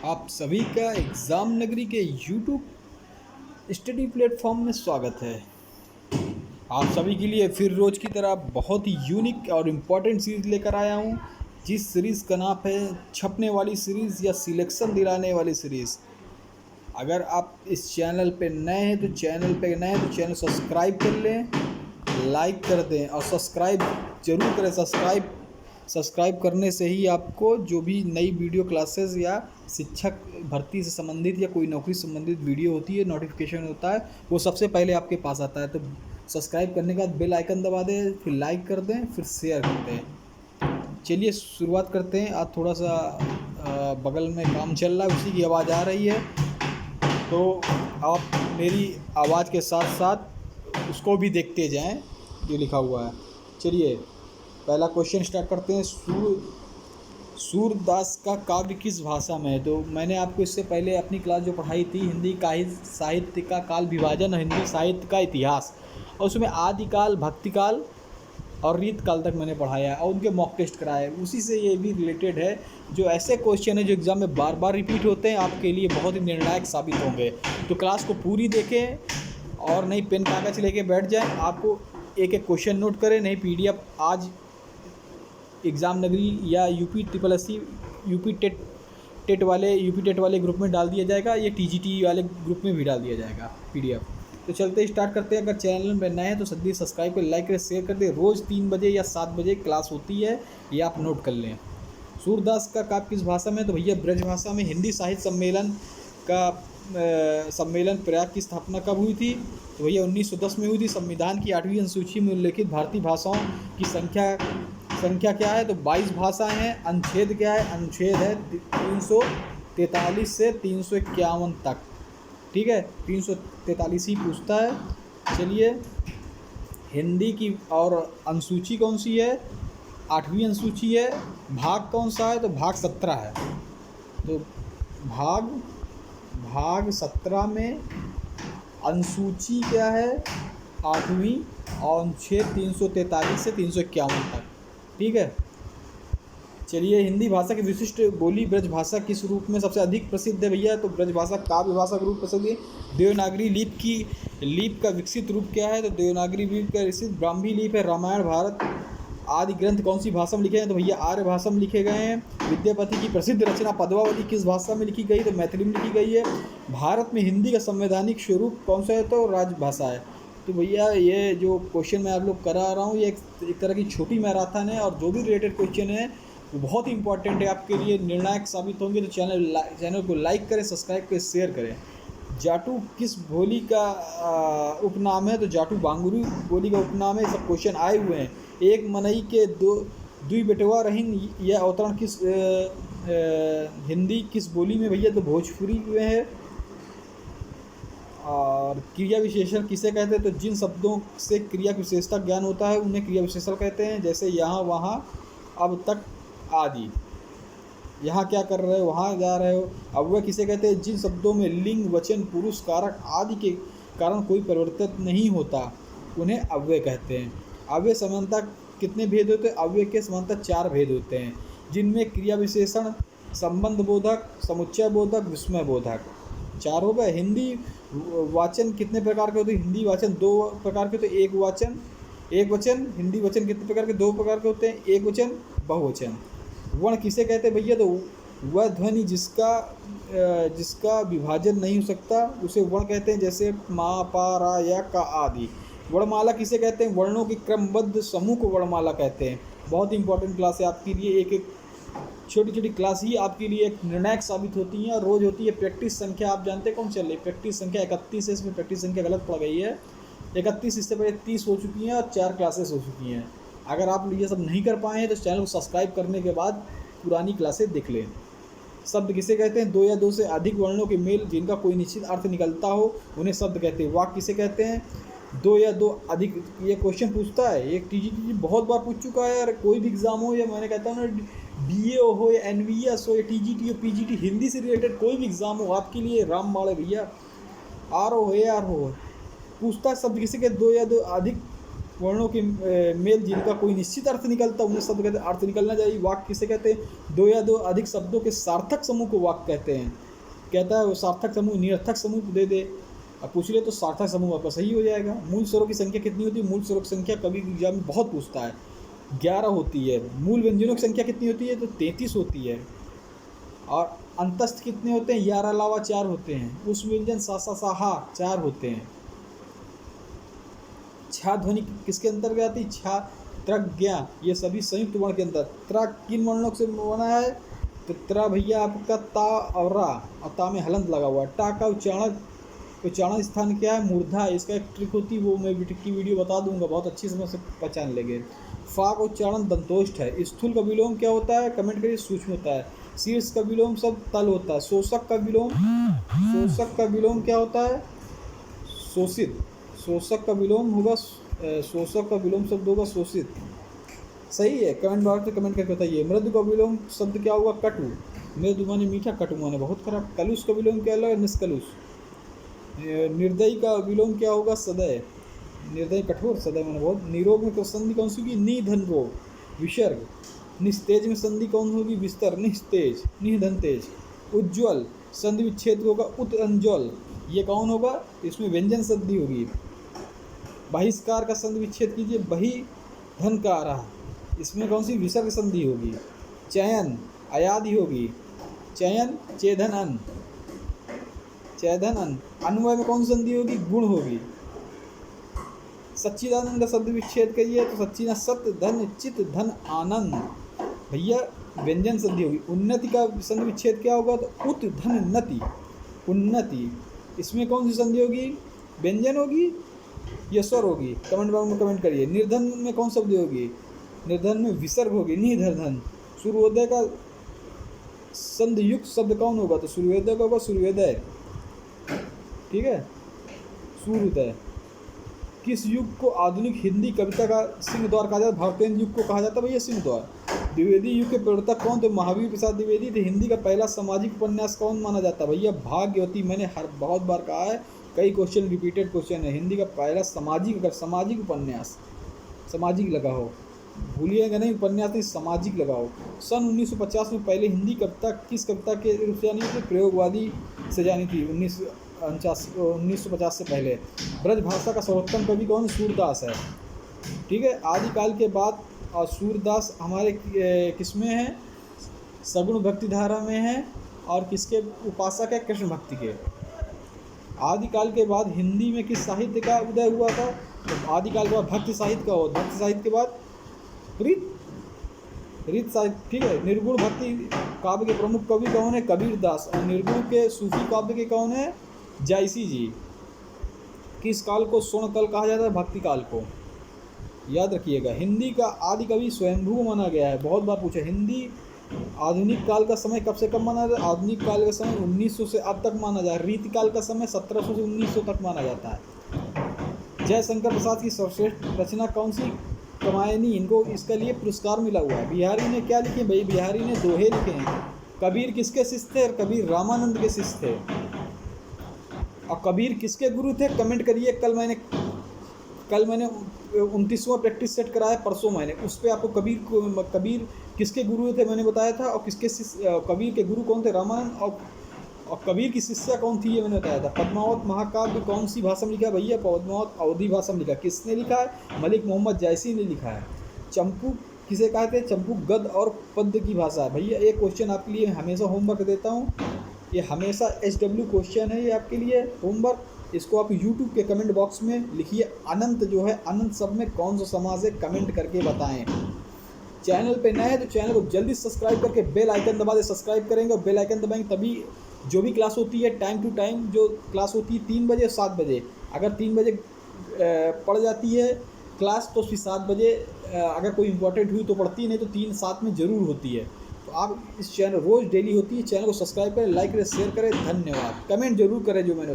आप सभी का एग्ज़ाम नगरी के यूट्यूब स्टडी प्लेटफॉर्म में स्वागत है। आप सभी के लिए फिर रोज़ की तरह बहुत ही यूनिक और इम्पोर्टेंट सीरीज़ लेकर आया हूँ, जिस सीरीज़ का नाम है छपने वाली सीरीज़ या सिलेक्शन दिलाने वाली सीरीज़। अगर आप इस चैनल पे नए हैं तो चैनल सब्सक्राइब कर लें, लाइक कर दें और सब्सक्राइब ज़रूर करें। सब्सक्राइब करने से ही आपको जो भी नई वीडियो क्लासेस या शिक्षक भर्ती से संबंधित या कोई नौकरी से संबंधित वीडियो होती है, नोटिफिकेशन होता है, वो सबसे पहले आपके पास आता है। तो सब्सक्राइब करने के बाद बेल आइकन दबा दें, फिर लाइक कर दें, फिर शेयर कर दें। चलिए शुरुआत करते हैं। आज थोड़ा सा बगल में काम चल रहा है, उसी की आवाज़ आ रही है, तो आप मेरी आवाज़ के साथ साथ उसको भी देखते जाएं जो लिखा हुआ है। चलिए पहला क्वेश्चन स्टार्ट करते हैं। सूरदास का काव्य किस भाषा में है? तो मैंने आपको इससे पहले अपनी क्लास जो पढ़ाई थी, हिंदी का साहित्य का काल विभाजन और हिंदी साहित्य का इतिहास, और उसमें आदिकाल, भक्तिकाल और रीतकाल तक मैंने पढ़ाया और उनके मॉक टेस्ट कराए। उसी से ये भी रिलेटेड है। जो ऐसे क्वेश्चन है जो एग्ज़ाम में बार बार रिपीट होते हैं, आपके लिए बहुत ही निर्णायक साबित होंगे। तो क्लास को पूरी देखें और नहीं पेन कागज़ लेके बैठ जाएं। आपको एक एक क्वेश्चन नोट करें, नहीं PDF आज एग्ज़ाम नगरी या UP यूपी टेट वाले ग्रुप में डाल दिया जाएगा, ये TGT वाले ग्रुप में भी डाल दिया जाएगा PDF। तो चलते स्टार्ट करते हैं। अगर चैनल में नए हैं तो सभी सब्सक्राइब कर, लाइक करें, शेयर कर दें। रोज़ 3 बजे या 7 बजे क्लास होती है, ये आप नोट कर लें। सूरदास का काव्य किस भाषा में? तो भैया ब्रज भाषा में। हिंदी साहित्य सम्मेलन का सम्मेलन प्रयाग की स्थापना कब हुई थी? तो भैया 1910 में हुई थी। संविधान की 8वीं अनुसूची में उल्लेखित भारतीय भाषाओं की संख्या क्या है? तो 22 भाषाएं हैं। अनुच्छेद क्या है? अनुच्छेद है 343 से 351 तक। ठीक है, 343 ही पूछता है। चलिए, हिंदी की और अनुसूची कौन सी है? 8वीं अनुसूची है। भाग कौन सा है? तो भाग 17 है। तो भाग 17 में अनुसूची क्या है? 8वीं, और अनुच्छेद 343 से 351 तक। ठीक है। चलिए, हिंदी भाषा की विशिष्ट बोली ब्रज भाषा किस रूप में सबसे अधिक प्रसिद्ध है? भैया तो ब्रज भाषा काव्य भाषा का रूप प्रसिद्ध है। देवनागरी लिप का विकसित रूप क्या है? तो देवनागरी लिप का विकसित ब्राह्मी लिप है। रामायण भारत आदि ग्रंथ कौन सी भाषा में लिखे हैं? तो भैया आर्य भाषा में लिखे गए हैं। विद्यापति की प्रसिद्ध रचना पद्मावती किस भाषा में लिखी गई? तो मैथिली में लिखी गई है। भारत में हिंदी का संवैधानिक स्वरूप कौन सा है? तो राजभाषा है। तो भैया ये जो क्वेश्चन मैं आप लोग करा रहा हूँ, ये एक तरह की छोटी मैराथन है, और जो भी रिलेटेड क्वेश्चन है वो बहुत ही इंपॉर्टेंट है, आपके लिए निर्णायक साबित होंगे। तो चैनल को लाइक करें, सब्सक्राइब करें, शेयर करें। जाटू किस बोली का उपनाम है? तो जाटू बांगुरू बोली का उपनाम है। सब क्वेश्चन आए हुए हैं। एक मनई के दुई बेटवा रहीन, यह अवतरण किस हिंदी किस बोली में? भैया तो भोजपुरी में है। और क्रिया विशेषण किसे कहते हैं? तो जिन शब्दों से क्रिया विशेषता ज्ञान होता है उन्हें क्रिया विशेषण कहते हैं। जैसे यहाँ, वहाँ, अब तक आदि। यहाँ क्या कर रहे हो, वहाँ जा रहे हो। अव्यय किसे कहते हैं? जिन शब्दों में लिंग, वचन, पुरुष, कारक आदि के कारण कोई परिवर्तन नहीं होता उन्हें अव्यय कहते हैं। अव्यय समानता कितने भेद होते हैं? अव्यय के समानता 4 भेद होते हैं, जिनमें क्रिया विशेषण, संबंध बोधक, समुच्चय बोधक, विस्मय बोधक। 4 हो गए। हिंदी वाचन कितने प्रकार के होते हैं? हिंदी वाचन 2 प्रकार के होते हैं। एक वचन। हिंदी वचन कितने प्रकार के? 2 प्रकार के होते हैं। एक वचन, बहुवचन। वर्ण किसे कहते हैं? भैया तो वह ध्वनि जिसका विभाजन नहीं हो सकता उसे वर्ण कहते हैं। जैसे मा, पा, रा, या, का आदि। वर्णमाला किसे कहते हैं? वर्णों के क्रमबद्ध समूह को वर्णमाला कहते हैं। बहुत ही इंपॉर्टेंट क्लास है आपके लिए। एक छोटी छोटी क्लास ही आपके लिए एक निर्णायक साबित होती हैं, और रोज़ होती है। प्रैक्टिस संख्या आप जानते हैं कौन चल रही है? प्रैक्टिस संख्या 31 है। इसमें प्रैक्टिस संख्या गलत पड़ गई है। 31, इससे पहले 30 हो चुकी हैं और 4 क्लासेस हो चुकी हैं। अगर आप ये सब नहीं कर पाए हैं तो चैनल को सब्सक्राइब करने के बाद पुरानी क्लासेस देख लें। शब्द किसे कहते हैं? 2 या 2 से अधिक वर्णों के मेल जिनका कोई निश्चित अर्थ निकलता हो उन्हें शब्द कहते हैं। वाक्य किसे कहते हैं? 2 या 2 अधिक। ये क्वेश्चन पूछता है, एक TGT बहुत बार पूछ चुका है यार। कोई भी एग्जाम हो, या मैंने कहता हूँ ना, BA हो या NVS हो या TGT हो, PGT, हिंदी से रिलेटेड कोई भी एग्जाम हो, आपके लिए रामबाण है भैया। RO हो या RO हो, पूछता है शब्द किसी के 2 या 2 अधिक वर्णों के मेल जिनका कोई निश्चित अर्थ निकलता, उन्हें शब्द कहते हैं। अर्थ निकलना चाहिए। वाक्य किसे कहते हैं? दो या दो अधिक शब्दों के सार्थक समूह को वाक्य कहते हैं। कहता है वो सार्थक समूह निरर्थक समूह दे दे, अब पूछ ले तो सार्थक समूह आपका सही हो जाएगा। मूल स्वरों की संख्या कितनी होती है? मूल स्वरों की संख्या कभी एग्जाम में बहुत पूछता है, 11 होती है। मूल व्यंजनों की संख्या कितनी होती है? तो 33 होती है। और अंतस्थ कितने होते हैं? 11 अलावा 4 होते हैं। उस व्यंजन सा सा सा हा 4 होते हैं। छा ध्वनि किसके अंतर्गत आती? छा, त्रक, ज्ञा, ये सभी संयुक्त वर्ण के अंदर। त्रा किन वर्णों से बना है? तो त्रा भैया आपका ता और रा, और ता में हलंत लगा हुआ है। टा का उच्चारण स्थान क्या है? मूर्धा। इसका एक ट्रिक होती है, वो मैं की वीडियो बता दूंगा, बहुत अच्छी समझ से पहचान लेंगे। फा का उच्चारण दंतोष्ठ है। स्थूल का विलोम क्या होता है? कमेंट करिए। सूक्ष्म होता है। शीर्ष का विलोम सब तल होता है। शोषक का विलोम क्या होता है? शोषित। शोषक का विलोम होगा, शोषक का विलोम शब्द होगा शोषित। सही है? कमेंट बॉक्स में कमेंट करके बताइए। मृदु का विलोम शब्द क्या होगा? कटु। मृदु माने मीठा, कटु माने बहुत खराब। कलुष का विलोम क्या होगा? निष्कलुष। निर्दयी का विलोम क्या होगा? सदय। निर्दयी कठोर, सदय माने बहुत। निरोग में संधि कौन सी होगी? नि धन रोग, विसर्ग। निस्तेज में संधि कौन होगी? विस्तर, निस्तेज, निधन तेज। उज्ज्वल संधि विच्छेद होगा उत अंजल, ये कौन होगा? इसमें व्यंजन संधि होगी। बहिष्कार का संधि विच्छेद कीजिए, बही धन का आ रहा, इसमें कौन सी? विसर्ग संधि होगी। चयन अयादि होगी। चयन चेधन अन, चेधन अन। अन्वय में कौन सी संधि होगी? गुण होगी। सच्चिदानंद का संधि विच्छेद करिए तो सच्चिदानंद सत्य धन चित धन आनंद, भैया व्यंजन संधि होगी। उन्नति का संधि विच्छेद क्या होगा? तो उत धन नति, उन्नति। इसमें कौन सी संधि होगी? व्यंजन होगी या स्वर होगी? कमेंट बॉक्स में कमेंट करिए। निर्धन में कौन शब्द होगी? निर्धन में विसर्ग होगी, निधन। सूर्योदय का संधि युक्त शब्द कौन होगा? तो सूर्योदय का होगा सूर्योदय, ठीक है, सूर्योदय। किस युग को आधुनिक हिंदी कविता का सिंह द्वार कहा जाता है? भारतेंद्र युग को कहा जाता है भैया सिंह द्वार। द्विवेदी युग के प्रवर्तक कौन थे? महावीर प्रसाद द्विवेदी थे। हिंदी का पहला सामाजिक उपन्यास कौन माना जाता है? भैया भाग्यवती। मैंने बहुत बार कहा है, कई क्वेश्चन रिपीटेड क्वेश्चन है। हिंदी का पहला सामाजिक, अगर सामाजिक उपन्यास, सामाजिक लगा हो, भूलिएगा नहीं, उपन्यास नहीं, सामाजिक लगाओ। सन 1950 में पहले हिंदी कविता किस कविता के रूप से जानी थी? प्रयोगवादी से जानी थी। 1950 से पहले। ब्रज भाषा का सर्वोत्तम कवि कौन? सूरदास है, ठीक है। आदिकाल के बाद और सूरदास हमारे किसमें है? सगुण भक्ति धारा में है। और किसके उपासक है? कृष्ण भक्ति के। आदिकाल के बाद हिंदी में किस साहित्य का उदय हुआ था? तो आदिकाल के बाद भक्ति साहित्य का हो। भक्ति साहित्य के बाद रीत साहित्य, ठीक है। निर्गुण भक्ति काव्य के प्रमुख कवि कौन है? कबीर दास। और निर्गुण के सूफी काव्य के कौन है? जायसी जी। किस काल को स्वर्ण काल कहा जाता है? भक्ति काल को, याद रखिएगा। हिंदी का आदि कवि स्वयंभू माना गया है, बहुत बार पूछा। हिंदी आधुनिक काल का समय कब से कब माना जाता है? आधुनिक काल का समय 1900 से अब तक माना जाता है। रीतिकाल का समय 1700 से 1900 तक माना जाता है। जयशंकर प्रसाद की सर्वश्रेष्ठ रचना कौन सी? कमायनी। इनको इसके लिए पुरस्कार मिला हुआ है। बिहारी ने क्या लिखे भाई? बिहारी ने दोहे लिखे हैं। कबीर किसके शिष्य थे? कबीर रामानंद के शिष्य थे। और कबीर किसके गुरु थे? कमेंट करिए। कल मैंने 29वां प्रैक्टिस सेट कराया, परसों मैंने उस पर आपको कबीर किसके गुरु थे मैंने बताया था। और किसके कबीर के गुरु कौन थे? रामानंद। और कबीर की शिष्या कौन थी ये मैंने बताया था। पद्मावत महाकाव्य कौन सी भाषा में लिखा है? भैया पद्मावत अवधी भाषा में लिखा है। किसने लिखा है? मलिक मोहम्मद जायसी ने लिखा है। चंपू किसे कहते हैं? चंपू गद्य और पद्य की भाषा है। भैया एक क्वेश्चन आपके लिए हमेशा होमवर्क देता हूँ, ये हमेशा SW क्वेश्चन है, ये आपके लिए होमवर्क। इसको आप YouTube के कमेंट बॉक्स में लिखिए। अनंत जो है, अनंत सब में कौन सा समाज है? कमेंट करके बताएं। चैनल पे नए हैं तो चैनल को जल्दी सब्सक्राइब करके बेल आइकन दबा दे। सब्सक्राइब करेंगे और बेल आइकन दबाएंगे तभी जो भी क्लास होती है टाइम टू टाइम, जो क्लास होती है 3 बजे 7 बजे, अगर 3 बजे पढ़ जाती है क्लास तो फिर 7 बजे अगर कोई इंपॉर्टेंट हुई तो पढ़ती है, नहीं तो 3-7 में ज़रूर होती है। तो आप इस चैनल रोज़ डेली होती है, चैनल को सब्सक्राइब करें, लाइक करें, शेयर करें। धन्यवाद। कमेंट जरूर करें जो मैंने